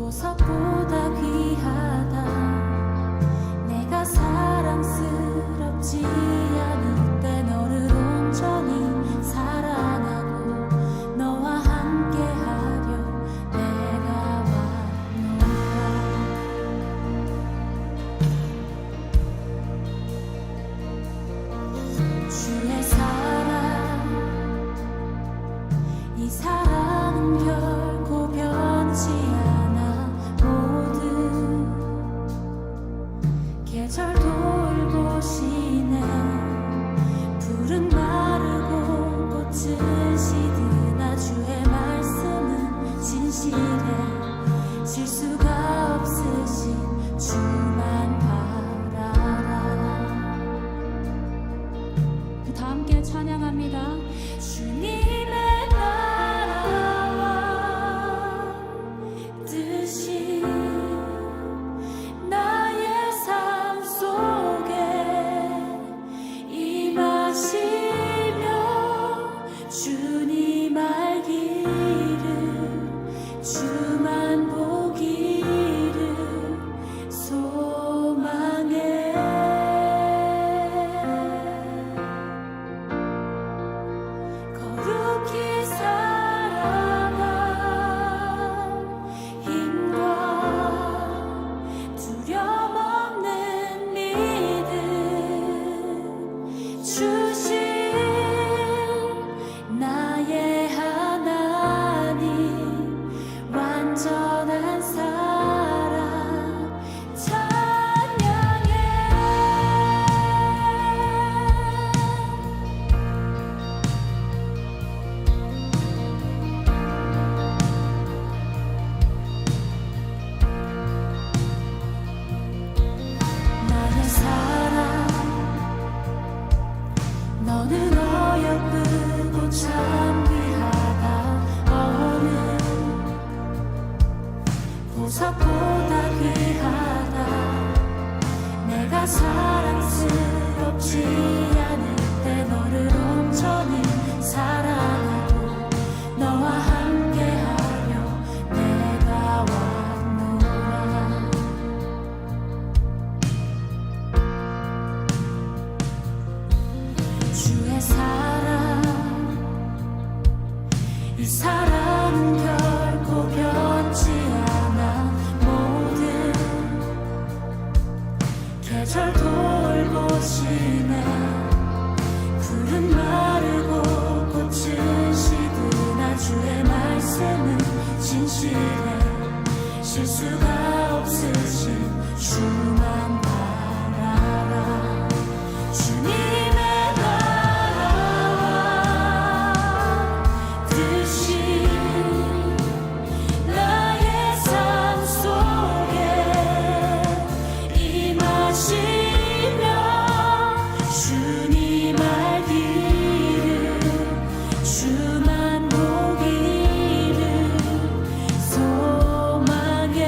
보석보다 귀하다. 내가 사랑스럽지 않을 때 너를 온전히 사랑하고 너와 함께하려 내가 왔노라. 주의 사랑, 이 사랑은 결코 변치 않아. 모든 계절 돌보시네. 푸른 마르고 꽃은 시드나 주의 말씀은 진실해. 실수가 없으신 주만 바라라. 다 함께 찬양합니다. 주님의 나라와 뜻이 나의 삶 속에 임하시며 주님 알기를 주만 보기를 소망해. 거룩히 살아갈 힘과 두려움 없는 믿음 주신 나의 하나님, 완전한 사랑 찬양해. 나의 사랑, 너는 어여쁘고 참 귀하다. 어느 보석보다 귀하다. 내가 사랑스럽지 않을 때 너를 온전히 사랑하고 너와 함께하려 내가 왔노라. 주의 사랑, 이 사랑은 결코 변치 않아. 모든 계절 돌보시네. 푸른 마르고 꽃은 시드나 주의 말씀은 진실해. 실수가 없으신 주만 바라라. 주님의 나라와 뜻이 나의 삶 속에 임하시며 주님 알기를 주만 보기를 소망해.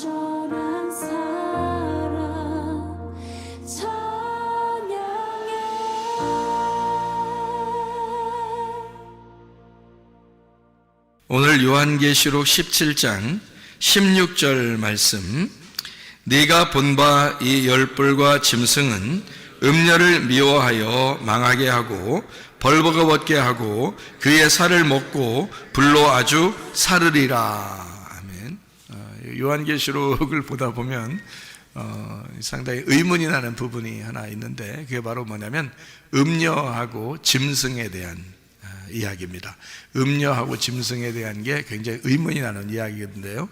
온전한 사랑 찬양해. 오늘 요한계시록 17장 16절 말씀, 네가 본 바 이 열불과 짐승은 음녀를 미워하여 망하게 하고 벌거벗게 하고 그의 살을 먹고 불로 아주 사르리라. 아멘. 요한계시록을 보다 보면 상당히 의문이 나는 부분이 하나 있는데, 그게 바로 뭐냐면 음녀하고 짐승에 대한 이야기입니다. 음녀하고 짐승에 대한 게 굉장히 의문이 나는 이야기인데요.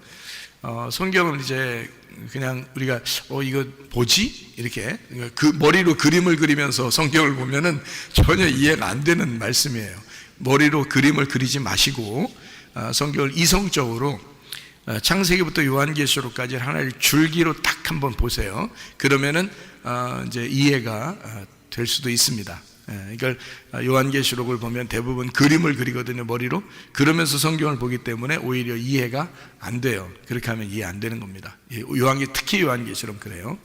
성경은 이제 그냥 우리가 이거 뭐지? 이렇게 그 머리로 그림을 그리면서 성경을 보면은 전혀 이해가 안 되는 말씀이에요. 머리로 그림을 그리지 마시고 성경을 이성적으로 창세기부터 요한계시록까지 하나의 줄기로 딱 한번 보세요. 그러면은 이제 이해가 될 수도 있습니다. 이걸 요한계시록을 보면 대부분 그림을 그리거든요, 머리로. 그러면서 성경을 보기 때문에 오히려 이해가 안 돼요. 그렇게 하면 이해 안 되는 겁니다. 특히 요한계시록 그래요.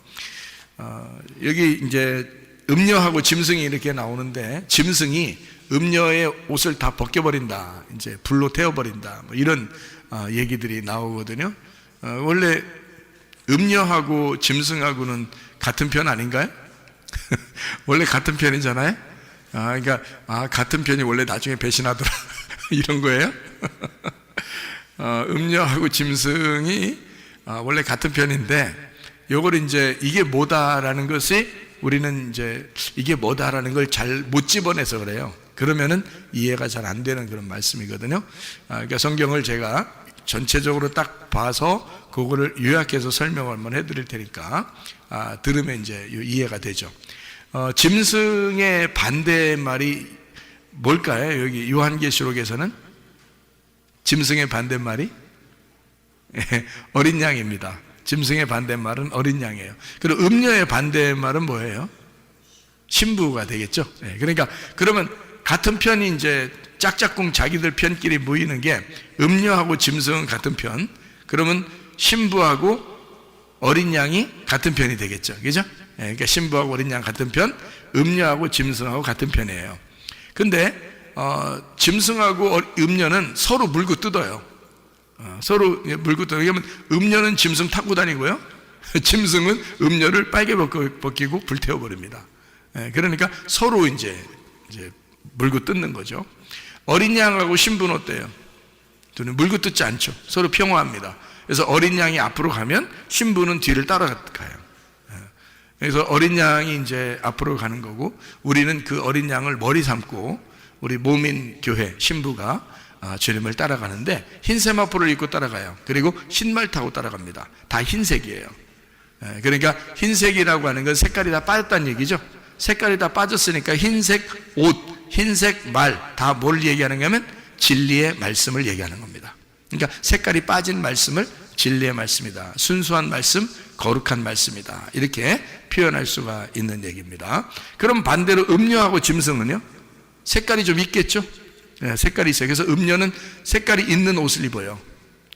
여기 이제 음녀하고 짐승이 이렇게 나오는데, 짐승이 음녀의 옷을 다 벗겨버린다, 이제 불로 태워버린다, 뭐 이런 얘기들이 나오거든요. 원래 음녀하고 짐승하고는 같은 편 아닌가요? 원래 같은 편이잖아요. 그러니까 같은 편이 원래 나중에 배신하더라 이런 거예요. 음녀하고 짐승이 원래 같은 편인데, 요걸 이제 이게 뭐다라는 것이 우리는 이제 이게 뭐다라는 걸 잘 못 집어내서 그래요. 그러면은 이해가 잘 안 되는 그런 말씀이거든요. 그러니까 성경을 제가 전체적으로 딱 봐서 그거를 요약해서 설명을 한번 해드릴 테니까 들으면 이제 이해가 되죠. 짐승의 반대말이 뭘까요? 여기 요한계시록에서는 짐승의 반대말이 어린 양입니다. 짐승의 반대말은 어린 양이에요. 그리고 음녀의 반대말은 뭐예요? 신부가 되겠죠. 그러니까 그러면 같은 편이 이제 짝짝꿍 자기들 편끼리 모이는 게, 음녀하고 짐승은 같은 편, 그러면 신부하고 어린 양이 같은 편이 되겠죠. 그죠? 그러니까 신부하고 어린 양 같은 편, 음녀하고 짐승하고 같은 편이에요. 근데 짐승하고 음녀는 서로 물고 뜯어요. 서로 물고 뜯어요. 왜냐면 음녀는 짐승 타고 다니고요, 짐승은 음녀를 빨개 벗기고 불태워버립니다. 그러니까 서로 이제 물고 뜯는 거죠. 어린 양하고 신부는 어때요? 둘은 물고 뜯지 않죠. 서로 평화합니다. 그래서 어린 양이 앞으로 가면 신부는 뒤를 따라가요. 그래서 어린 양이 이제 앞으로 가는 거고, 우리는 그 어린 양을 머리 삼고 우리 모민 교회 신부가 주님을 따라가는데, 흰 세마포를 입고 따라가요. 그리고 신말 타고 따라갑니다. 다 흰색이에요. 그러니까 흰색이라고 하는 건 색깔이 다 빠졌다는 얘기죠. 색깔이 다 빠졌으니까 흰색 옷, 흰색 말, 다 뭘 얘기하는 거냐면 진리의 말씀을 얘기하는 겁니다. 그러니까 색깔이 빠진 말씀을 진리의 말씀이다, 순수한 말씀, 거룩한 말씀이다, 이렇게 표현할 수가 있는 얘기입니다. 그럼 반대로 음녀하고 짐승은요, 색깔이 좀 있겠죠? 색깔이 있어요. 그래서 음녀는 색깔이 있는 옷을 입어요.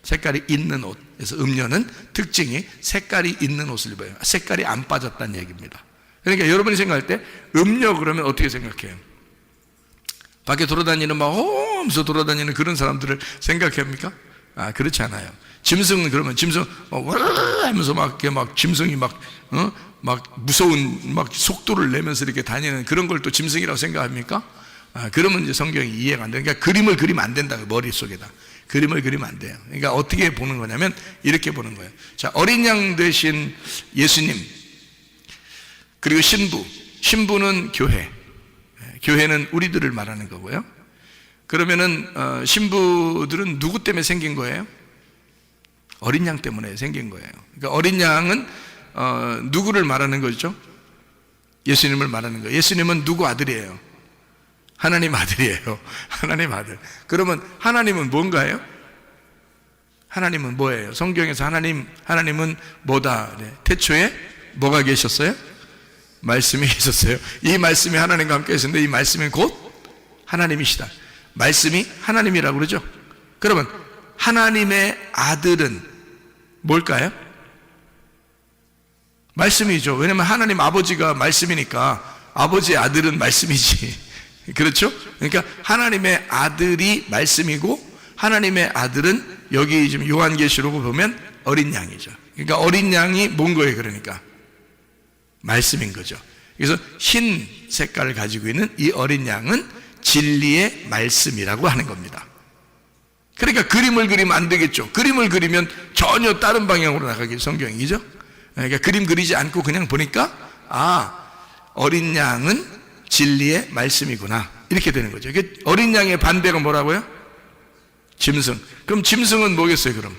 색깔이 있는 옷. 그래서 음녀는 특징이 색깔이 있는 옷을 입어요. 색깔이 안 빠졌다는 얘기입니다. 그러니까 여러분이 생각할 때 음녀 그러면 어떻게 생각해요? 밖에 돌아다니는 막 하면서 돌아다니는 그런 사람들을 생각합니까? 그렇지 않아요. 짐승은 그러면 짐승 하면서 막 짐승이 막 무서운 막 속도를 내면서 이렇게 다니는 그런 걸 또 짐승이라고 생각합니까? 그러면 이제 성경이 이해가 안 돼요. 그러니까 그림을 그리면 안 된다, 머릿속에다. 그림을 그리면 안 돼요. 그러니까 어떻게 보는 거냐면 이렇게 보는 거예요. 자, 어린 양 대신 예수님, 그리고 신부는 교회, 교회는 우리들을 말하는 거고요. 그러면은 신부들은 누구 때문에 생긴 거예요? 어린 양 때문에 생긴 거예요. 그러니까 어린 양은 누구를 말하는 거죠? 예수님을 말하는 거예요. 예수님은 누구 아들이에요? 하나님 아들이에요. 하나님 아들. 그러면 하나님은 뭔가요? 하나님은 뭐예요? 성경에서 하나님은 뭐다? 네. 태초에 뭐가 계셨어요? 말씀이 계셨어요. 이 말씀이 하나님과 함께 계셨는데, 이 말씀이 곧 하나님이시다. 말씀이 하나님이라고 그러죠. 그러면 하나님의 아들은 뭘까요? 말씀이죠. 왜냐면 하나님 아버지가 말씀이니까 아버지의 아들은 말씀이지. 그렇죠? 그러니까 하나님의 아들이 말씀이고 하나님의 아들은 여기 지금 요한계시록을 보면 어린 양이죠. 그러니까 어린 양이 뭔 거예요? 그러니까 말씀인 거죠. 그래서 흰 색깔을 가지고 있는 이 어린 양은 진리의 말씀이라고 하는 겁니다. 그러니까 그림을 그리면 안 되겠죠. 그림을 그리면 전혀 다른 방향으로 나가게 성경이죠. 그러니까 그림 그리지 않고 그냥 보니까 어린 양은 진리의 말씀이구나 이렇게 되는 거죠. 어린 양의 반대가 뭐라고요? 짐승. 그럼 짐승은 뭐겠어요? 그럼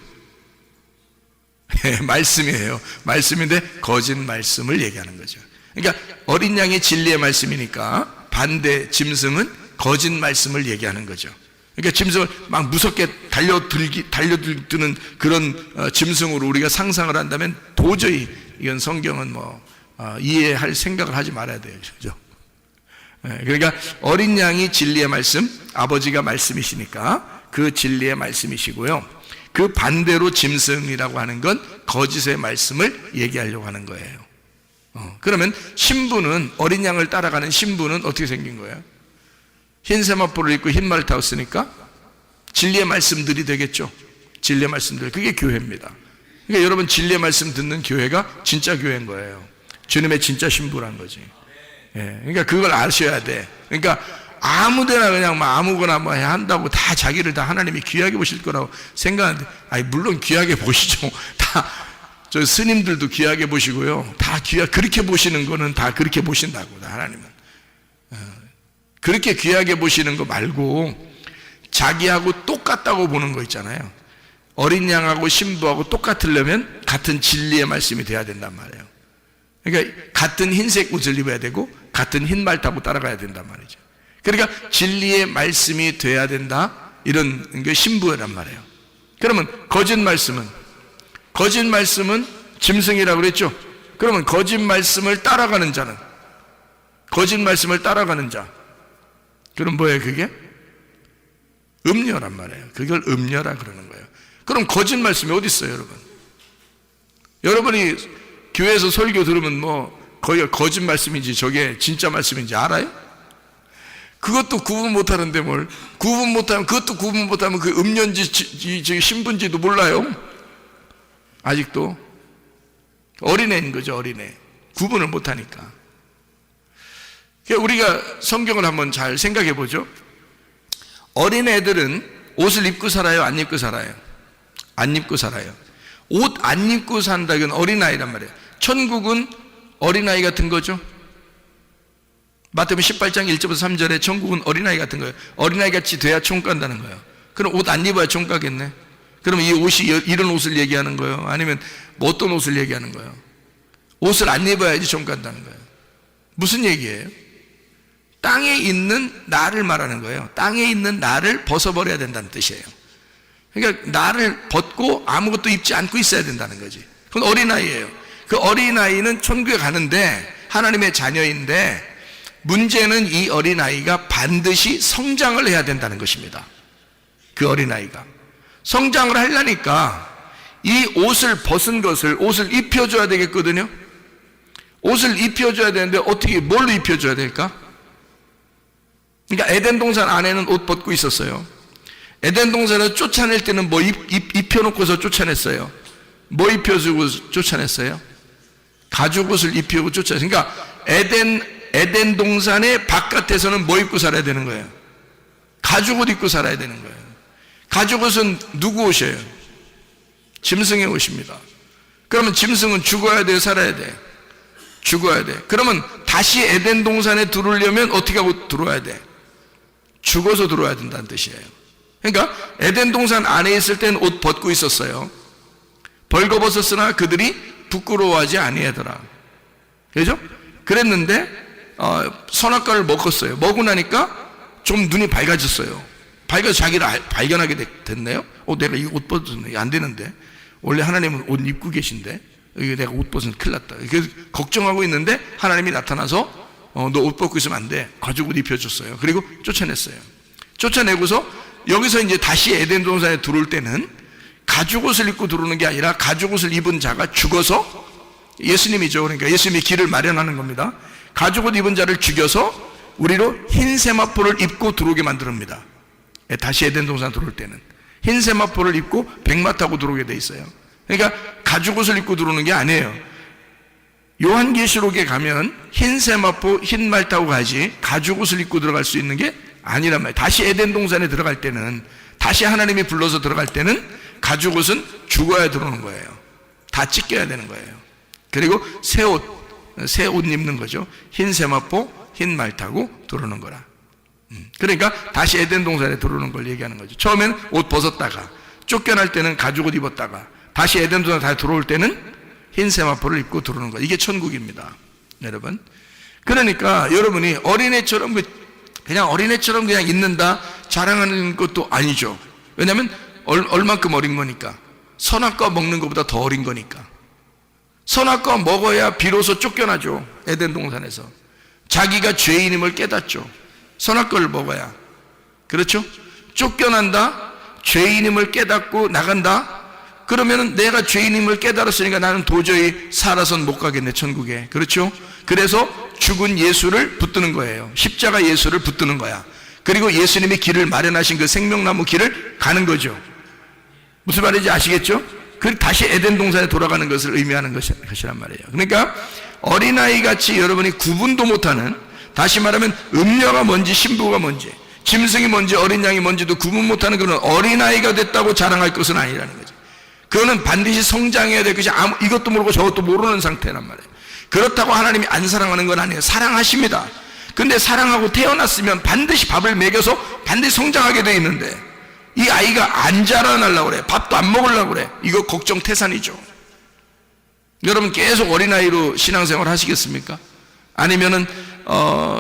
말씀이에요. 말씀인데 거짓 말씀을 얘기하는 거죠. 그러니까 어린 양이 진리의 말씀이니까 반대 짐승은 거짓 말씀을 얘기하는 거죠. 그러니까 짐승을 막 무섭게 달려드는 그런 짐승으로 우리가 상상을 한다면 도저히 이건 성경은 이해할 생각을 하지 말아야 돼요. 그죠? 그러니까 어린 양이 진리의 말씀, 아버지가 말씀이시니까 그 진리의 말씀이시고요. 그 반대로 짐승이라고 하는 건 거짓의 말씀을 얘기하려고 하는 거예요. 그러면 신부는, 어린 양을 따라가는 신부는 어떻게 생긴 거예요? 흰 세마포를 입고 흰 말을 타고 쓰니까 진리의 말씀들이 되겠죠. 진리의 말씀들, 그게 교회입니다. 그러니까 여러분 진리의 말씀 듣는 교회가 진짜 교회인 거예요. 주님의 진짜 신부란 거지. 그러니까 그걸 아셔야 돼. 그러니까 아무데나 그냥 아무거나 한다고 다 자기를 다 하나님이 귀하게 보실 거라고 생각하는데, 물론 귀하게 보시죠. 다 저 스님들도 귀하게 보시고요. 다 그렇게 보시는 거는 다 그렇게 보신다고, 하나님은. 그렇게 귀하게 보시는 거 말고 자기하고 똑같다고 보는 거 있잖아요. 어린 양하고 신부하고 똑같으려면 같은 진리의 말씀이 돼야 된단 말이에요. 그러니까 같은 흰색 옷을 입어야 되고 같은 흰 말 타고 따라가야 된단 말이죠. 그러니까 진리의 말씀이 돼야 된다, 이런 게 신부란 말이에요. 그러면 거짓 말씀은 짐승이라고 그랬죠. 그러면 거짓 말씀을 따라가는 자는, 거짓 말씀을 따라가는 자, 그럼 뭐예요? 그게 음녀란 말이에요. 그걸 음녀라 그러는 거예요. 그럼 거짓 말씀이 어디 있어요, 여러분? 여러분이 교회에서 설교 들으면 거기가 거짓 말씀인지 저게 진짜 말씀인지 알아요? 그것도 구분 못하는데 뭘 구분 못하면, 그것도 구분 못하면 그 음녀인지 신부인지도 몰라요. 아직도 어린애인 거죠. 어린애. 구분을 못하니까. 우리가 성경을 한번 잘 생각해 보죠. 어린애들은 옷을 입고 살아요? 안 입고 살아요? 안 입고 살아요. 옷 안 입고 산다, 이건 어린아이란 말이에요. 천국은 어린아이 같은 거죠. 마태복음 18장 1절부터 3절에 천국은 어린아이 같은 거예요. 어린아이 같이 돼야 천국 간다는 거예요. 그럼 옷 안 입어야 천국 가겠네. 그러면 이 옷이 이런 옷을 얘기하는 거예요? 아니면 어떤 옷을 얘기하는 거예요? 옷을 안 입어야지 천국 간다는 거예요. 무슨 얘기예요? 땅에 있는 나를 말하는 거예요. 땅에 있는 나를 벗어버려야 된다는 뜻이에요. 그러니까 나를 벗고 아무것도 입지 않고 있어야 된다는 거지. 그건 어린아이예요. 그 어린아이는 천국에 가는데 하나님의 자녀인데, 문제는 이 어린아이가 반드시 성장을 해야 된다는 것입니다. 그 어린아이가 성장을 하려니까 이 옷을 벗은 것을, 옷을 입혀줘야 되겠거든요. 옷을 입혀줘야 되는데 어떻게, 뭘로 입혀줘야 될까? 그러니까 에덴 동산 안에는 옷 벗고 있었어요. 에덴 동산을 쫓아낼 때는 입혀놓고서 쫓아냈어요. 뭐 입혀주고 쫓아냈어요? 가죽 옷을 입히고 쫓아냈어요. 그러니까 에덴 동산의 바깥에서는 뭐 입고 살아야 되는 거예요? 가죽 옷 입고 살아야 되는 거예요. 가죽 옷은 누구 옷이에요? 짐승의 옷입니다. 그러면 짐승은 죽어야 돼요? 살아야 돼요? 죽어야 돼. 그러면 다시 에덴 동산에 들어오려면 어떻게 하고 들어와야 돼? 죽어서 들어와야 된다는 뜻이에요. 그러니까 에덴 동산 안에 있을 때는 옷 벗고 있었어요. 벌거벗었으나 그들이 부끄러워하지 아니하더라. 그죠? 그랬는데 선악과를 먹었어요. 먹고 나니까 좀 눈이 밝아졌어요. 밝아서 자기를 발견하게 됐네요. 내가 이 옷 벗었네. 안 되는데. 원래 하나님은 옷 입고 계신데 이게 내가 옷 벗으면 큰일 났다. 그래서 걱정하고 있는데 하나님이 나타나서 너 옷 벗고 있으면 안 돼. 가죽 옷 입혀줬어요. 그리고 쫓아냈어요. 쫓아내고서 여기서 이제 다시 에덴 동산에 들어올 때는 가죽 옷을 입고 들어오는 게 아니라 가죽 옷을 입은 자가 죽어서 예수님이죠. 그러니까 예수님이 길을 마련하는 겁니다. 가죽옷 입은 자를 죽여서 우리로 흰 세마포를 입고 들어오게 만듭니다. 다시 에덴 동산 들어올 때는 흰 세마포를 입고 백마 타고 들어오게 돼 있어요. 그러니까 가죽옷을 입고 들어오는 게 아니에요. 요한계시록에 가면 흰 세마포, 흰 말 타고 가지 가죽옷을 입고 들어갈 수 있는 게 아니란 말이에요. 다시 에덴 동산에 들어갈 때는, 다시 하나님이 불러서 들어갈 때는 가죽옷은 죽어야 들어오는 거예요. 다 찢겨야 되는 거예요. 그리고 새 옷 입는 거죠. 흰 세마포, 흰 말 타고 들어오는 거라. 그러니까 다시 에덴 동산에 들어오는 걸 얘기하는 거죠. 처음엔 옷 벗었다가, 쫓겨날 때는 가죽옷 입었다가, 다시 에덴 동산에 다시 들어올 때는 흰 세마포를 입고 들어오는 거. 이게 천국입니다, 여러분. 그러니까 여러분이 어린애처럼 그냥 어린애처럼 그냥 있는다, 자랑하는 것도 아니죠. 왜냐하면 얼만큼 어린 거니까. 선악과 먹는 것보다 더 어린 거니까. 선악과 먹어야 비로소 쫓겨나죠, 에덴 동산에서. 자기가 죄인임을 깨닫죠. 선악과를 먹어야. 그렇죠? 쫓겨난다, 죄인임을 깨닫고 나간다. 그러면은 내가 죄인임을 깨달았으니까 나는 도저히 살아선 못 가겠네, 천국에. 그렇죠? 그래서 죽은 예수를 붙드는 거예요. 십자가 예수를 붙드는 거야. 그리고 예수님이 길을 마련하신 그 생명나무 길을 가는 거죠. 무슨 말인지 아시겠죠? 그 다시 에덴 동산에 돌아가는 것을 의미하는 것이란 말이에요. 그러니까 어린아이 같이 여러분이 구분도 못하는, 다시 말하면 음녀가 뭔지 신부가 뭔지, 짐승이 뭔지 어린 양이 뭔지도 구분 못하는 그런 어린아이가 됐다고 자랑할 것은 아니라는 거죠. 그거는 반드시 성장해야 될 것이 이것도 모르고 저것도 모르는 상태란 말이에요. 그렇다고 하나님이 안 사랑하는 건 아니에요. 사랑하십니다. 근데 사랑하고 태어났으면 반드시 밥을 먹여서 반드시 성장하게 돼 있는데, 이 아이가 안 자라나려고 그래, 밥도 안 먹으려고 그래, 이거 걱정 태산이죠. 여러분 계속 어린아이로 신앙생활 하시겠습니까? 아니면은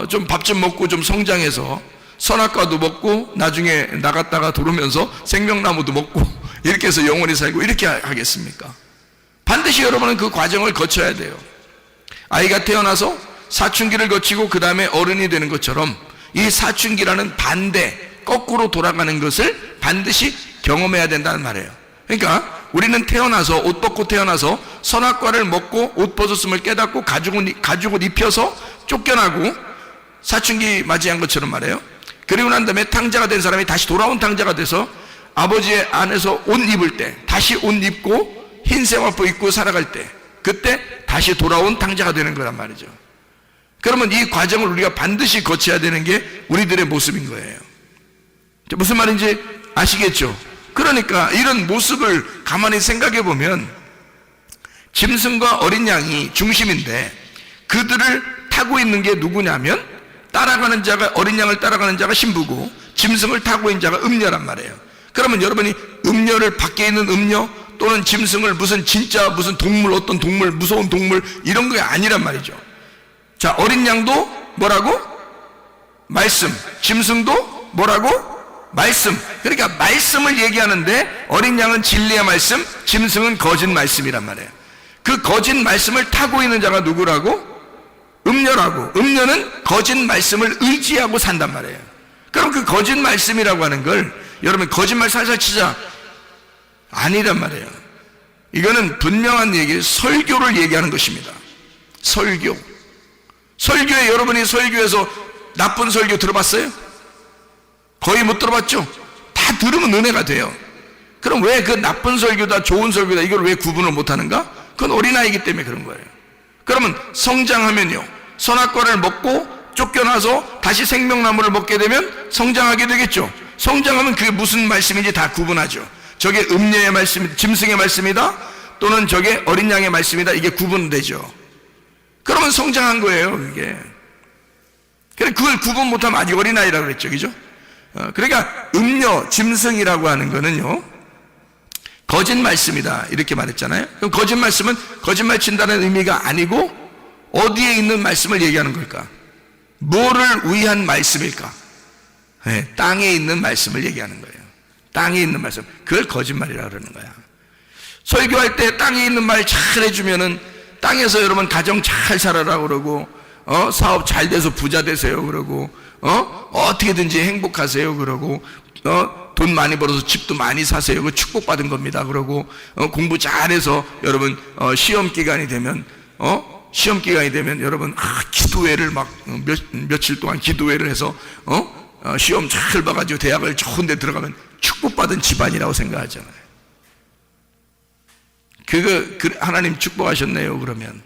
좀 밥 좀 먹고 좀 성장해서 선악과도 먹고 나중에 나갔다가 들어오면서 생명나무도 먹고 이렇게 해서 영원히 살고 이렇게 하겠습니까? 반드시 여러분은 그 과정을 거쳐야 돼요. 아이가 태어나서 사춘기를 거치고 그 다음에 어른이 되는 것처럼 이 사춘기라는 반대, 거꾸로 돌아가는 것을 반드시 경험해야 된다는 말이에요. 그러니까 우리는 태어나서, 옷 벗고 태어나서 선악과를 먹고 옷 벗었음을 깨닫고 가죽옷 입혀서 쫓겨나고 사춘기 맞이한 것처럼 말이에요. 그리고 난 다음에 탕자가 된 사람이 다시 돌아온 탕자가 돼서 아버지의 안에서 옷 입을 때, 다시 옷 입고 흰 세마포 입고 살아갈 때, 그때 다시 돌아온 탕자가 되는 거란 말이죠. 그러면 이 과정을 우리가 반드시 거쳐야 되는 게 우리들의 모습인 거예요. 무슨 말인지 아시겠죠? 그러니까 이런 모습을 가만히 생각해 보면 짐승과 어린 양이 중심인데, 그들을 타고 있는 게 누구냐면, 따라가는 자가, 어린 양을 따라가는 자가 신부고 짐승을 타고 있는 자가 음녀란 말이에요. 그러면 여러분이 음녀를, 밖에 있는 음녀 또는 짐승을 무슨 진짜 무슨 동물, 어떤 동물, 무서운 동물 이런 게 아니란 말이죠. 자, 어린 양도 뭐라고? 말씀. 짐승도 뭐라고? 말씀. 그러니까 말씀을 얘기하는데 어린 양은 진리의 말씀, 짐승은 거짓 말씀이란 말이에요. 그 거짓 말씀을 타고 있는 자가 누구라고? 음녀라고. 음녀는 거짓 말씀을 의지하고 산단 말이에요. 그럼 그 거짓 말씀이라고 하는 걸 여러분 거짓말 살살 치자 아니란 말이에요. 이거는 분명한 얘기, 설교를 얘기하는 것입니다. 설교에 여러분이 설교에서 나쁜 설교 들어봤어요? 거의 못 들어봤죠? 다 들으면 은혜가 돼요. 그럼 왜 그 나쁜 설교다 좋은 설교다 이걸 왜 구분을 못하는가? 그건 어린아이기 때문에 그런 거예요. 그러면 성장하면요, 선악과를 먹고 쫓겨나서 다시 생명나무를 먹게 되면 성장하게 되겠죠. 성장하면 그게 무슨 말씀인지 다 구분하죠. 저게 음녀의 말씀, 짐승의 말씀이다 또는 저게 어린 양의 말씀이다, 이게 구분되죠. 그러면 성장한 거예요, 이게. 그래, 그걸 구분 못하면 아직 어린아이라고 그랬죠, 그죠? 그러니까 음녀, 짐승이라고 하는 거는요, 거짓 말씀이다 이렇게 말했잖아요. 그럼 거짓 말씀은 거짓말 친다는 의미가 아니고 어디에 있는 말씀을 얘기하는 걸까? 뭐를 위한 말씀일까? 네, 땅에 있는 말씀을 얘기하는 거예요. 땅에 있는 말씀, 그걸 거짓말이라고 그러는 거야. 설교할 때 땅에 있는 말 잘 해주면은 땅에서 여러분 가정 잘 살아라 그러고, 사업 잘 돼서 부자 되세요 그러고, 어떻게든지 행복하세요 그러고, 돈 많이 벌어서 집도 많이 사세요, 그거 축복받은 겁니다 그러고, 공부 잘해서 여러분 시험 기간이 되면 시험 기간이 되면 여러분 기도회를 막 며칠 동안 기도회를 해서 시험 잘 봐가지고 대학을 좋은 데 들어가면 축복받은 집안이라고 생각하잖아요. 하나님 축복하셨네요. 그러면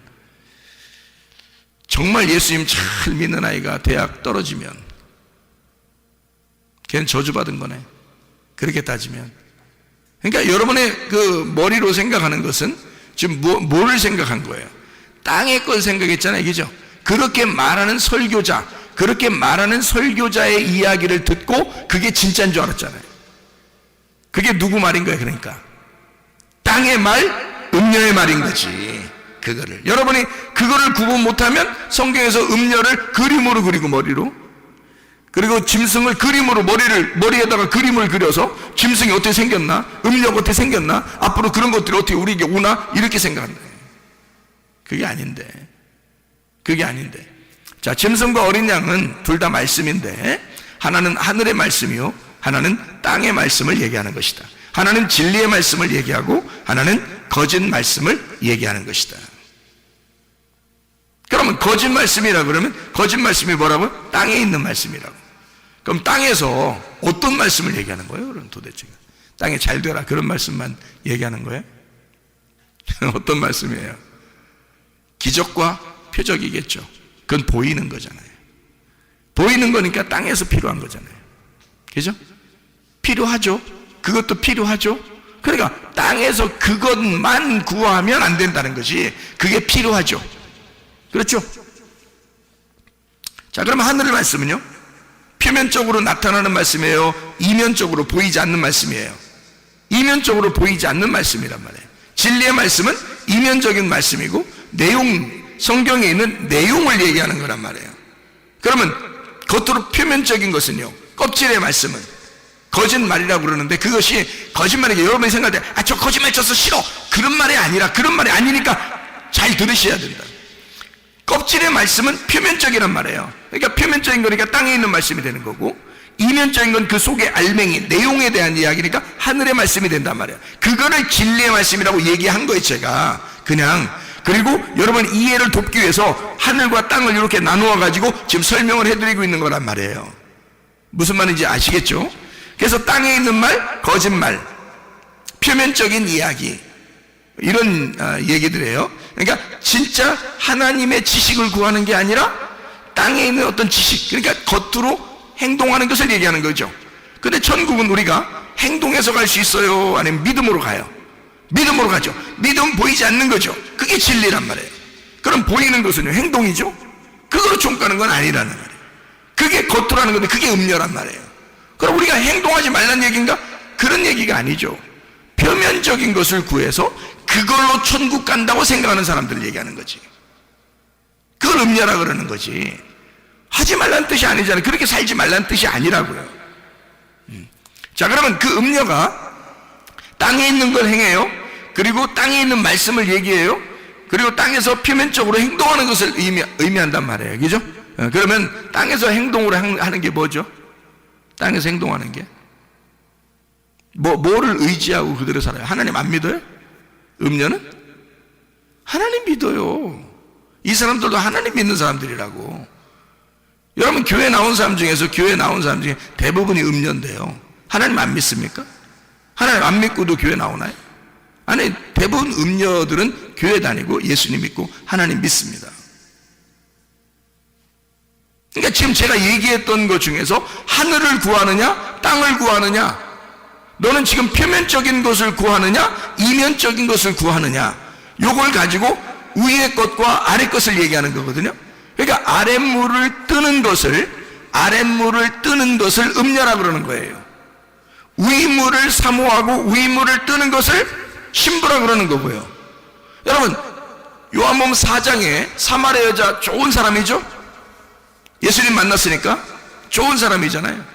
정말 예수님 잘 믿는 아이가 대학 떨어지면 걔는 저주받은 거네. 그렇게 따지면. 그러니까 여러분의 그 머리로 생각하는 것은 지금 뭐를 생각한 거예요? 땅의 걸 생각했잖아요. 그죠? 그렇게 말하는 설교자, 그렇게 말하는 설교자의 이야기를 듣고 그게 진짜인 줄 알았잖아요. 그게 누구 말인 거예요? 그러니까 땅의 말, 음녀의 말인 거지. 그거를 여러분이 그거를 구분 못하면 성경에서 음녀를 그림으로 그리고 머리로, 그리고 짐승을 그림으로 머리에다가 그림을 그려서 짐승이 어떻게 생겼나, 음녀가 어떻게 생겼나, 앞으로 그런 것들이 어떻게 우리에게 오나 이렇게 생각한다. 그게 아닌데. 자, 짐승과 어린 양은 둘 다 말씀인데 하나는 하늘의 말씀이요, 하나는 땅의 말씀을 얘기하는 것이다. 하나는 진리의 말씀을 얘기하고 하나는 거짓 말씀을 얘기하는 것이다. 그러면 거짓 말씀이라 그러면 거짓 말씀이 뭐라고요? 땅에 있는 말씀이라고. 그럼 땅에서 어떤 말씀을 얘기하는 거예요? 그럼 도대체 땅에 잘 되라 그런 말씀만 얘기하는 거예요? 어떤 말씀이에요? 기적과 표적이겠죠. 그건 보이는 거잖아요. 보이는 거니까 땅에서 필요한 거잖아요. 그죠? 필요하죠. 그것도 필요하죠. 그러니까 땅에서 그것만 구하면 안 된다는 것이, 그게 필요하죠. 그렇죠? 자, 그럼 하늘의 말씀은요? 표면적으로 나타나는 말씀이에요? 이면적으로 보이지 않는 말씀이에요? 이면적으로 보이지 않는 말씀이란 말이에요. 진리의 말씀은 이면적인 말씀이고 성경에 있는 내용을 얘기하는 거란 말이에요. 그러면 겉으로 표면적인 것은요, 껍질의 말씀은 거짓말이라고 그러는데, 그것이 거짓말이게 여러분이 생각할 때 저 거짓말 쳤어 싫어, 그런 말이 아니라, 그런 말이 아니니까 잘 들으셔야 된다. 껍질의 말씀은 표면적이란 말이에요. 그러니까 표면적인 거니까 땅에 있는 말씀이 되는 거고, 이면적인 건 그 속의 알맹이, 내용에 대한 이야기니까 하늘의 말씀이 된단 말이에요. 그거를 진리의 말씀이라고 얘기한 거예요, 제가. 그냥. 그리고 여러분 이해를 돕기 위해서 하늘과 땅을 이렇게 나누어 가지고 지금 설명을 해드리고 있는 거란 말이에요. 무슨 말인지 아시겠죠? 그래서 땅에 있는 말, 거짓말, 표면적인 이야기, 이런 얘기들이에요. 그러니까 진짜 하나님의 지식을 구하는 게 아니라 땅에 있는 어떤 지식, 그러니까 겉으로 행동하는 것을 얘기하는 거죠. 근데 천국은 우리가 행동해서 갈 수 있어요? 아니면 믿음으로 가요? 믿음으로 가죠. 믿음 보이지 않는 거죠. 그게 진리란 말이에요. 그럼 보이는 것은요, 행동이죠. 그거로 총 가는 건 아니라는 말이에요. 그게 겉으로 하는 건데 그게 음녀란 말이에요. 그럼 우리가 행동하지 말라는 얘기인가? 그런 얘기가 아니죠. 표면적인 것을 구해서 그걸로 천국 간다고 생각하는 사람들을 얘기하는 거지. 그걸 음녀라 그러는 거지. 하지 말라는 뜻이 아니잖아요. 그렇게 살지 말라는 뜻이 아니라고요. 자, 그러면 그 음녀가 땅에 있는 걸 행해요. 그리고 땅에 있는 말씀을 얘기해요. 그리고 땅에서 표면적으로 행동하는 것을 의미한단 말이에요. 그죠? 그러면 땅에서 행동으로 하는 게 뭐죠? 땅에서 행동하는 게 뭐를 의지하고 그대로 살아요? 하나님 안 믿어요? 음녀는? 하나님 믿어요. 이 사람들도 하나님 믿는 사람들이라고. 여러분 교회 나온 사람 중에 대부분이 음녀인데요, 하나님 안 믿습니까? 하나님 안 믿고도 교회 나오나요? 아니, 대부분 음녀들은 교회 다니고 예수님 믿고 하나님 믿습니다. 그러니까 지금 제가 얘기했던 것 중에서 하늘을 구하느냐 땅을 구하느냐, 너는 지금 표면적인 것을 구하느냐 이면적인 것을 구하느냐, 요걸 가지고 위의 것과 아래 것을 얘기하는 거거든요. 그러니까 아랫물을 뜨는 것을 음녀라 그러는 거예요. 위물을 사모하고 위물을 뜨는 것을 신부라 그러는 거고요. 여러분 요한복음 4장에 사마리아 여자 좋은 사람이죠? 예수님 만났으니까 좋은 사람이잖아요.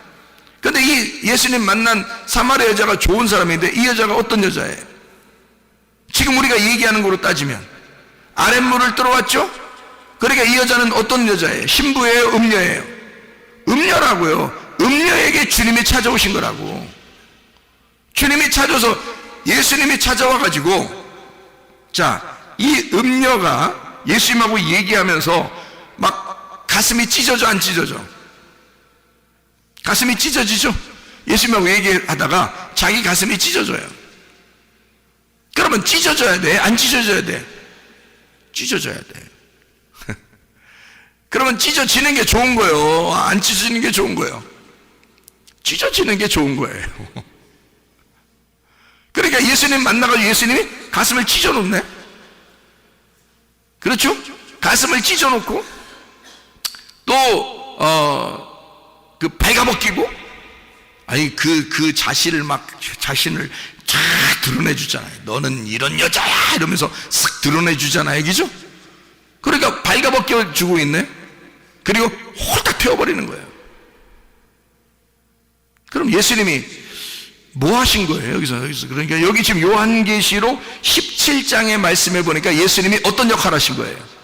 근데 이 예수님 만난 사마리아 여자가 좋은 사람인데 이 여자가 어떤 여자예요? 지금 우리가 얘기하는 거로 따지면 아랫물을 들어왔죠? 그러니까 이 여자는 어떤 여자예요? 신부예요? 음녀예요? 음녀라고요. 음녀에게 주님이 찾아오신 거라고. 주님이 찾아서 예수님이 찾아와 가지고, 자, 이 음녀가 예수님하고 얘기하면서 막 가슴이 찢어져 안 찢어져? 가슴이 찢어지죠? 예수님하고 얘기하다가 자기 가슴이 찢어져요. 그러면 찢어져야 돼? 안 찢어져야 돼? 찢어져야 돼. 그러면 찢어지는 게 좋은 거예요? 안 찢어지는 게 좋은 거예요? 찢어지는 게 좋은 거예요. 그러니까 예수님 만나가지고 예수님이 가슴을 찢어놓네? 그렇죠? 가슴을 찢어놓고 또 그 발가벗기고 아니 그 자신을 쫙 드러내주잖아요. 너는 이런 여자야 이러면서 싹 드러내주잖아요. 그죠? 그러니까 발가벗겨주고 있네. 그리고 홀딱 펴버리는 거예요. 그럼 예수님이 뭐 하신 거예요? 여기서 그러니까 여기 지금 요한계시록 17장의 말씀에 보니까 예수님이 어떤 역할을 하신 거예요?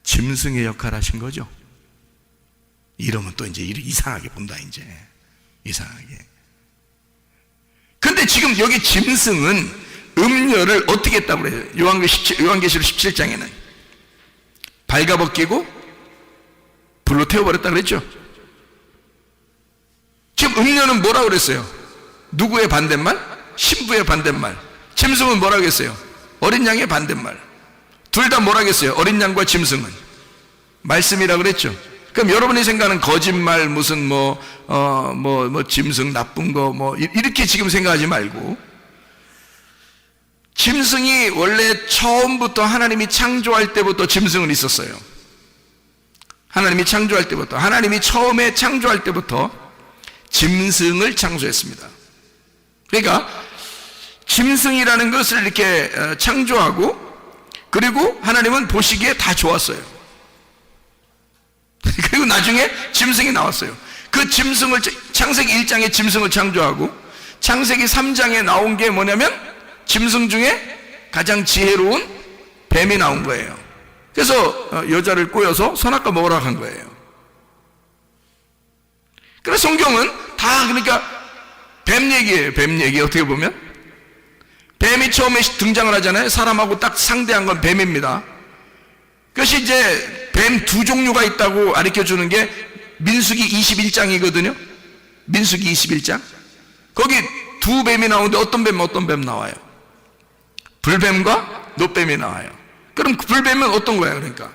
짐승의 역할을 하신 거죠. 이러면 또 이제 이상하게 본다. 이제 이상하게. 근데 지금 여기 짐승은 음녀를 어떻게 했다고 그래요? 요한계시록 17장에는 발가벗기고 불로 태워버렸다 그랬죠. 지금 음녀는 뭐라고 그랬어요? 누구의 반대말? 신부의 반대말. 짐승은 뭐라고 했어요? 어린 양의 반대말. 둘 다 뭐라고 했어요? 어린 양과 짐승은 말씀이라고 그랬죠. 그럼 여러분이 생각하는 거짓말 무슨 짐승 나쁜 거 이렇게 지금 생각하지 말고, 짐승이 원래 처음부터 하나님이 창조할 때부터 짐승은 있었어요. 하나님이 창조할 때부터, 하나님이 처음에 창조할 때부터 짐승을 창조했습니다. 그러니까 짐승이라는 것을 이렇게 창조하고, 그리고 하나님은 보시기에 다 좋았어요. 그리고 나중에 짐승이 나왔어요. 그 짐승을, 창세기 1장에 짐승을 창조하고 창세기 3장에 나온 게 뭐냐면 짐승 중에 가장 지혜로운 뱀이 나온 거예요. 그래서 여자를 꼬여서 선악과 먹으라고 한 거예요. 그래서 성경은 다 그러니까 뱀 얘기예요. 뱀 얘기. 어떻게 보면 뱀이 처음에 등장을 하잖아요. 사람하고 딱 상대한 건 뱀입니다. 그것이 이제 뱀 두 종류가 있다고 가르쳐주는 게 민수기 21장이거든요. 민수기 21장. 거기 두 뱀이 나오는데 어떤 뱀 나와요? 불뱀과 노뱀이 나와요. 그럼 불뱀은 어떤 거예요? 그러니까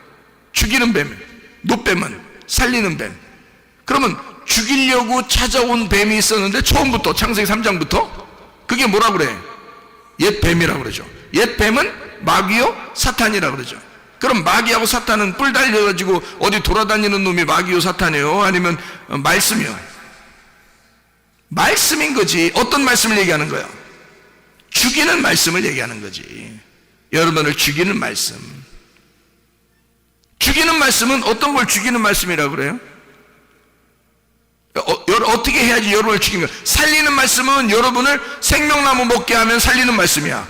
죽이는 뱀, 노뱀은 살리는 뱀. 그러면 죽이려고 찾아온 뱀이 있었는데 처음부터 창세기 3장부터 그게 뭐라고 그래? 옛 뱀이라고 그러죠. 옛 뱀은 마귀요 사탄이라고 그러죠. 그럼 마귀하고 사탄은 뿔 달려가지고 어디 돌아다니는 놈이 마귀요 사탄이에요? 아니면 말씀이요? 말씀인 거지. 어떤 말씀을 얘기하는 거야? 죽이는 말씀을 얘기하는 거지. 여러분을 죽이는 말씀. 죽이는 말씀은 어떤 걸 죽이는 말씀이라고 그래요? 어떻게 해야지 여러분을 죽이는 거야? 살리는 말씀은 여러분을 생명나무 먹게 하면 살리는 말씀이야.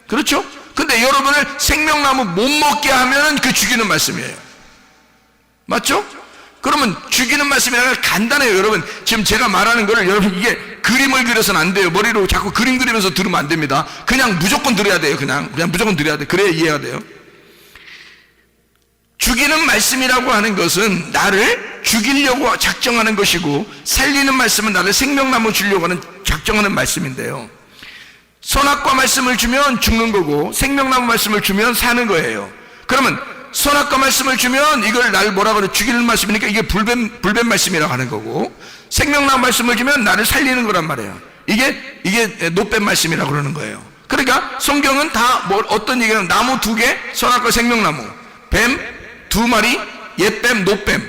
그렇죠? 근데 여러분을 생명나무 못 먹게 하면 그 죽이는 말씀이에요. 맞죠? 그러면 죽이는 말씀이라는 건 간단해요. 여러분 지금 제가 말하는 거를 여러분 이게 그림을 그려서는 안 돼요. 머리로 자꾸 그림 그리면서 들으면 안 됩니다. 그냥 무조건 들어야 돼요. 그냥 무조건 들어야 돼. 그래야 이해가 돼요. 죽이는 말씀이라고 하는 것은 나를 죽이려고 작정하는 것이고, 살리는 말씀은 나를 생명나무 주려고 하는 작정하는 말씀인데요. 선악과 말씀을 주면 죽는 거고 생명나무 말씀을 주면 사는 거예요. 그러면 선악과 말씀을 주면 이걸 나를 뭐라 그래? 죽이는 말씀이니까 이게 불뱀 말씀이라고 하는 거고, 생명나무 말씀을 주면 나를 살리는 거란 말이에요. 이게 노뱀 말씀이라고 그러는 거예요. 그러니까 성경은 다 어떤 얘기는 나무 두 개, 선악과 생명나무, 뱀 두 마리, 옛뱀, 노뱀.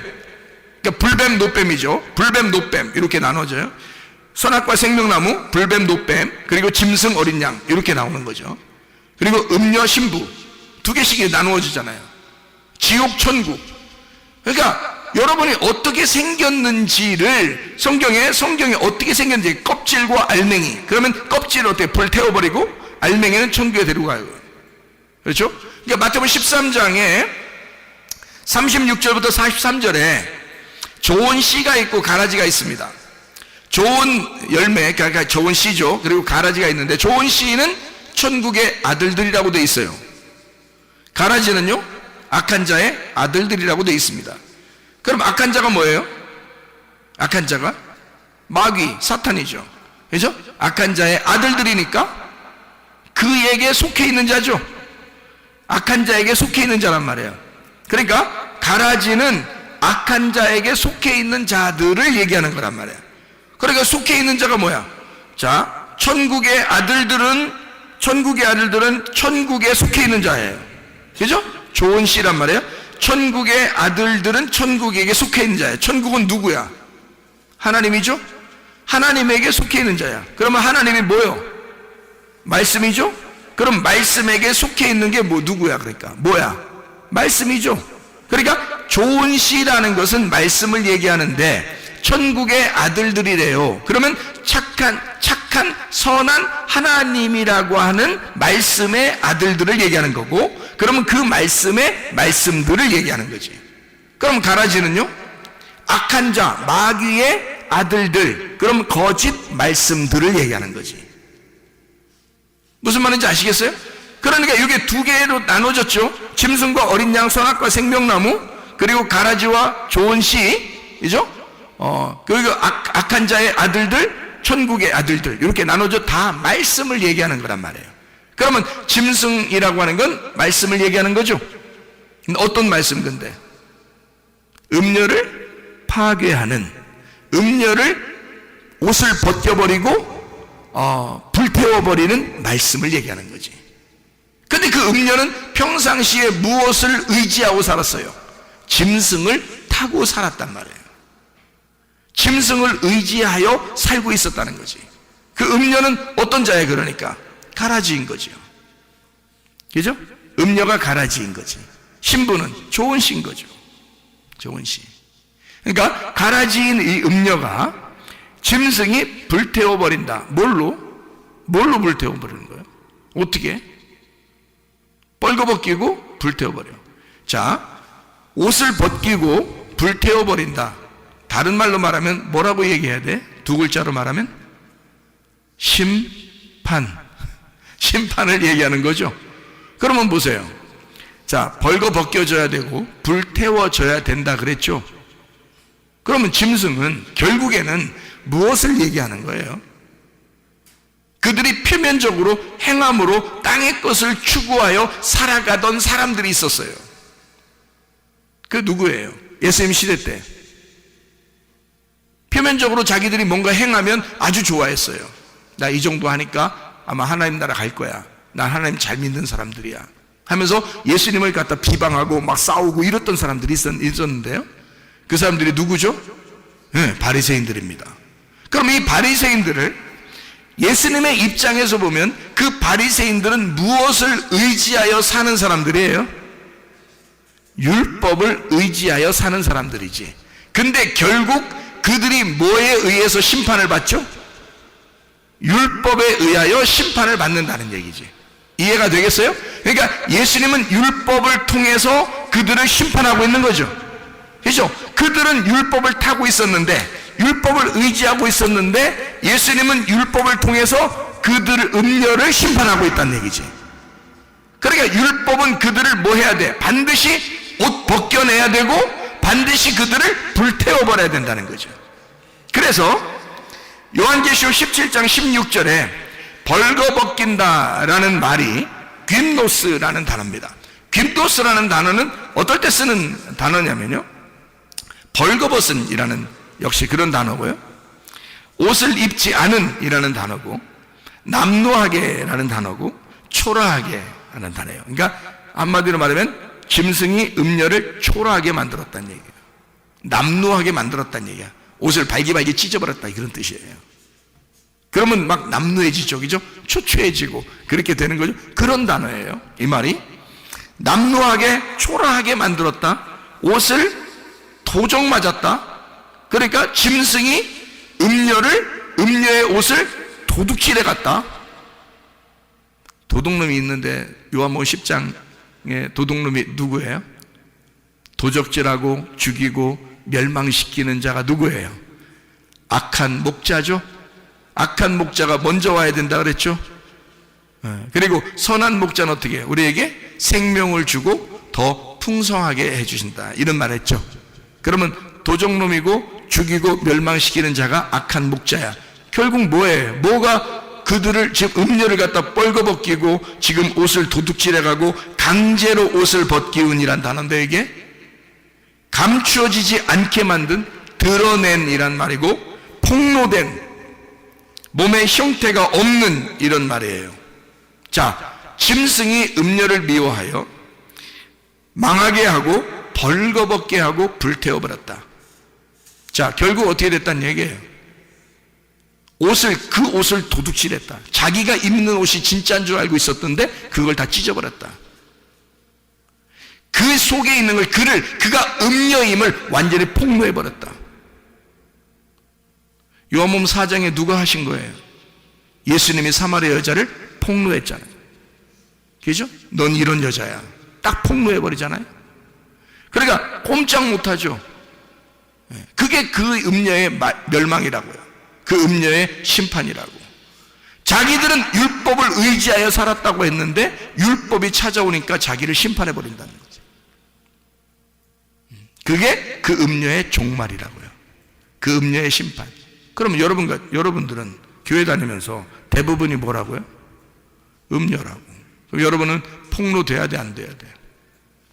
그러니까 불뱀, 노뱀이죠. 불뱀, 노뱀 이렇게 나눠져요. 선악과 생명나무, 불뱀, 노뱀, 그리고 짐승, 어린 양 이렇게 나오는 거죠. 그리고 음녀, 신부 두 개씩 나누어지잖아요. 지옥, 천국. 그러니까 여러분이 어떻게 생겼는지를 성경에 어떻게 생겼는지, 껍질과 알맹이. 그러면 껍질을 어떻게 불 태워버리고 알맹이는 천국에 데리고 가요. 그렇죠? 그러니까 마태복음 13장에 36절부터 43절에 좋은 씨가 있고 가라지가 있습니다. 좋은 열매, 그러니까 좋은 씨죠. 그리고 가라지가 있는데 좋은 씨는 천국의 아들들이라고 되어 있어요. 가라지는요, 악한 자의 아들들이라고 되어 있습니다. 그럼 악한 자가 뭐예요? 악한 자가 마귀, 사탄이죠. 그죠? 악한 자의 아들들이니까 그에게 속해 있는 자죠. 악한 자에게 속해 있는 자란 말이에요. 그러니까 가라지는 악한 자에게 속해 있는 자들을 얘기하는 거란 말이에요. 그러니까 속해 있는 자가 뭐야? 자, 천국의 아들들은 천국에 속해 있는 자예요. 그죠? 좋은 씨란 말이에요. 천국의 아들들은 천국에게 속해 있는 자예요. 천국은 누구야? 하나님이죠? 하나님에게 속해 있는 자야. 그러면 하나님이 뭐요? 말씀이죠? 그럼 말씀에게 속해 있는 게 누구야? 그러니까 뭐야? 말씀이죠. 그러니까 좋은 씨라는 것은 말씀을 얘기하는데 천국의 아들들이래요. 그러면 착한 선한 하나님이라고 하는 말씀의 아들들을 얘기하는 거고, 그러면 그 말씀의 말씀들을 얘기하는 거지. 그럼 가라지는요, 악한 자, 마귀의 아들들, 그럼 거짓 말씀들을 얘기하는 거지. 무슨 말인지 아시겠어요? 그러니까 이게 두 개로 나눠졌죠. 짐승과 어린 양, 선악과 생명나무, 그리고 가라지와 좋은 씨이죠. 그리고 악한 자의 아들들, 천국의 아들들, 이렇게 나눠져 다 말씀을 얘기하는 거란 말이에요. 그러면 짐승이라고 하는 건 말씀을 얘기하는 거죠. 어떤 말씀 근데? 음녀를 파괴하는, 음녀를 옷을 벗겨버리고 불태워버리는 말씀을 얘기하는 거지. 근데 그 음녀는 평상시에 무엇을 의지하고 살았어요? 짐승을 타고 살았단 말이에요. 짐승을 의지하여 살고 있었다는 거지. 그 음녀는 어떤 자예요? 그러니까 가라지인 거죠. 그죠? 음녀가 가라지인 거지. 신부는 좋은 씨인 거죠. 좋은 씨. 그러니까 가라지인 이 음녀가 짐승이 불태워버린다. 뭘로 불태워버리는 거예요? 어떻게? 뻘거벗기고 불태워버려. 자, 옷을 벗기고 불태워버린다. 다른 말로 말하면 뭐라고 얘기해야 돼? 두 글자로 말하면 심판을 얘기하는 거죠. 그러면 보세요. 자, 벌거벗겨져야 되고 불태워져야 된다 그랬죠. 그러면 짐승은 결국에는 무엇을 얘기하는 거예요? 그들이 표면적으로 행함으로 땅의 것을 추구하여 살아가던 사람들이 있었어요. 그 누구예요? 예수님 시대 때 표면적으로 자기들이 뭔가 행하면 아주 좋아했어요. 나 이 정도 하니까 아마 하나님 나라 갈 거야. 난 하나님 잘 믿는 사람들이야 하면서 예수님을 갖다 비방하고 막 싸우고 이랬던 사람들이 있었는데요. 그 사람들이 누구죠? 네, 바리새인들입니다. 그럼 이 바리새인들을 예수님의 입장에서 보면 그 바리새인들은 무엇을 의지하여 사는 사람들이에요? 율법을 의지하여 사는 사람들이지. 근데 결국 그들이 뭐에 의해서 심판을 받죠? 율법에 의하여 심판을 받는다는 얘기지. 이해가 되겠어요? 그러니까 예수님은 율법을 통해서 그들을 심판하고 있는 거죠. 그렇죠? 그들은 율법을 타고 있었는데, 율법을 의지하고 있었는데 예수님은 율법을 통해서 그들을 음녀를 심판하고 있다는 얘기지. 그러니까 율법은 그들을 뭐 해야 돼? 반드시 옷 벗겨내야 되고 반드시 그들을 불태워버려야 된다는 거죠. 그래서 요한계시록 17장 16절에 벌거벗긴다라는 말이 귐노스라는 단어입니다. 귐노스라는 단어는 어떨 때 쓰는 단어냐면요, 벌거벗은 이라는 역시 그런 단어고요, 옷을 입지 않은 이라는 단어고, 남루하게 라는 단어고, 초라하게 라는 단어예요. 그러니까 한마디로 말하면 짐승이 음녀를 초라하게 만들었다는 얘기예요. 남루하게 만들었다는 얘기야. 옷을 발기발기 찢어버렸다, 이런 뜻이에요. 그러면 막 남루해지죠, 그죠? 초췌해지고 그렇게 되는 거죠. 그런 단어예요, 이 말이. 남루하게 초라하게 만들었다, 옷을 도적 맞았다. 그러니까 짐승이 음녀의 옷을 도둑질해 갔다. 도둑놈이 있는데 요한복음 10장에 도둑놈이 누구예요? 도적질하고 죽이고 멸망시키는 자가 누구예요? 악한 목자죠. 악한 목자가 먼저 와야 된다 그랬죠. 그리고 선한 목자는 어떻게 해요? 우리에게 생명을 주고 더 풍성하게 해주신다, 이런 말 했죠. 그러면 도적놈이고 죽이고 멸망시키는 자가 악한 목자야. 결국 뭐예요? 뭐가 그들을 지금 음료를 갖다 뻘거벗기고 지금 옷을 도둑질해가고 강제로 옷을 벗기운이란 단어인데, 이게 감추어지지 않게 만든, 드러낸 이란 말이고, 폭로된, 몸의 형태가 없는 이런 말이에요. 자, 짐승이 음녀를 미워하여 망하게 하고 벌거벗게 하고 불태워버렸다. 자, 결국 어떻게 됐다는 얘기예요? 그 옷을 도둑질했다. 자기가 입는 옷이 진짜인 줄 알고 있었던데 그걸 다 찢어버렸다. 그 속에 있는 걸, 그가 음녀임을 완전히 폭로해버렸다. 요한복음 4장에 누가 하신 거예요? 예수님이 사마리아 여자를 폭로했잖아요. 그죠? 넌 이런 여자야. 딱 폭로해버리잖아요. 그러니까 꼼짝 못하죠. 그게 그 음녀의 멸망이라고요. 그 음녀의 심판이라고. 자기들은 율법을 의지하여 살았다고 했는데 율법이 찾아오니까 자기를 심판해버린다는 거죠. 그게 그 음녀의 종말이라고요. 그 음녀의 심판. 그럼 여러분들은 교회 다니면서 대부분이 뭐라고요? 음녀라고. 그럼 여러분은 폭로돼야 돼, 안 돼야 돼?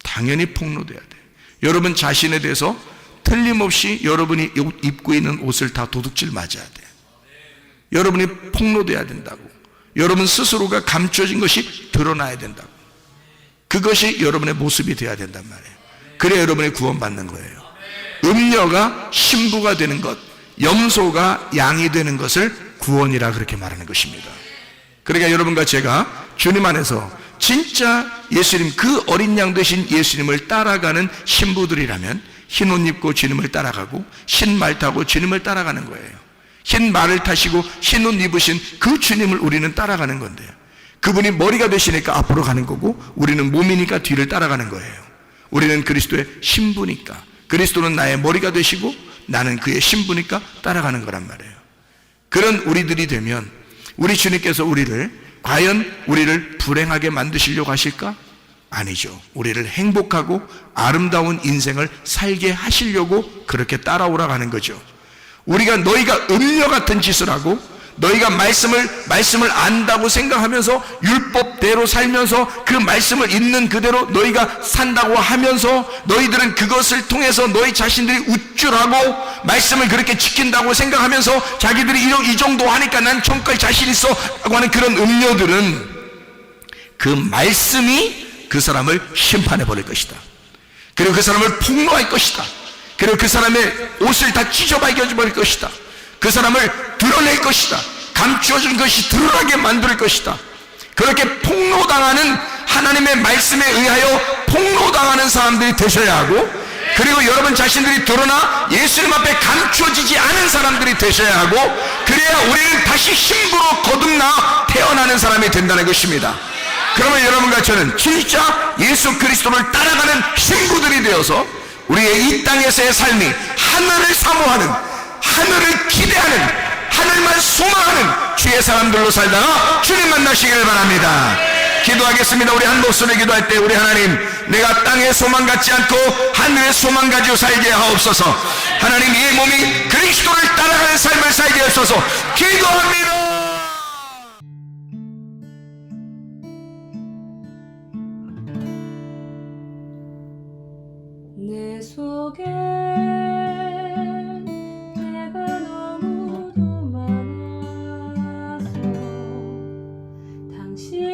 당연히 폭로돼야 돼. 여러분 자신에 대해서 틀림없이 여러분이 입고 있는 옷을 다 도둑질 맞아야 돼. 여러분이 폭로돼야 된다고. 여러분 스스로가 감춰진 것이 드러나야 된다고. 그것이 여러분의 모습이 되어야 된단 말이에요. 그래야 여러분이 구원받는 거예요. 음녀가 신부가 되는 것, 염소가 양이 되는 것을 구원이라 그렇게 말하는 것입니다. 그러니까 여러분과 제가 주님 안에서 진짜 예수님, 그 어린 양 되신 예수님을 따라가는 신부들이라면 흰 옷 입고 주님을 따라가고 흰 말 타고 주님을 따라가는 거예요. 흰 말을 타시고 흰 옷 입으신 그 주님을 우리는 따라가는 건데요. 그분이 머리가 되시니까 앞으로 가는 거고 우리는 몸이니까 뒤를 따라가는 거예요. 우리는 그리스도의 신부니까, 그리스도는 나의 머리가 되시고 나는 그의 신부니까 따라가는 거란 말이에요. 그런 우리들이 되면 우리 주님께서 과연 우리를 불행하게 만드시려고 하실까? 아니죠. 우리를 행복하고 아름다운 인생을 살게 하시려고 그렇게 따라오라고 하는 거죠. 너희가 음녀 같은 짓을 하고 너희가 말씀을 안다고 생각하면서 율법대로 살면서 그 말씀을 있는 그대로 너희가 산다고 하면서 너희들은 그것을 통해서 너희 자신들이 우쭐하고 말씀을 그렇게 지킨다고 생각하면서 자기들이 이 정도 하니까 난 천국갈 자신 있어 라고 하는 그런 음녀들은 그 말씀이 그 사람을 심판해 버릴 것이다. 그리고 그 사람을 폭로할 것이다. 그리고 그 사람의 옷을 다 찢어박여 버릴 것이다. 그 사람을 드러낼 것이다. 감추어진 것이 드러나게 만들 것이다. 그렇게 폭로당하는, 하나님의 말씀에 의하여 폭로당하는 사람들이 되셔야 하고, 그리고 여러분 자신들이 드러나 예수님 앞에 감추어지지 않은 사람들이 되셔야 하고, 그래야 우리는 다시 신부로 거듭나 태어나는 사람이 된다는 것입니다. 그러면 여러분과 저는 진짜 예수 그리스도를 따라가는 신부들이 되어서 우리의 이 땅에서의 삶이 하늘을 사모하는, 하늘을 기대하는, 하늘만 소망하는 주의 사람들로 살다가 주님 만나시기를 바랍니다. 기도하겠습니다. 우리 한 목소리 기도할 때, 우리 하나님, 내가 땅의 소망 갖지 않고 하늘의 소망 가지고 살게 하옵소서. 하나님, 이 몸이 그리스도를 따라가는 삶을 살게 하옵소서. 기도합니다. 내 속에 내가 너무도 많아서 당신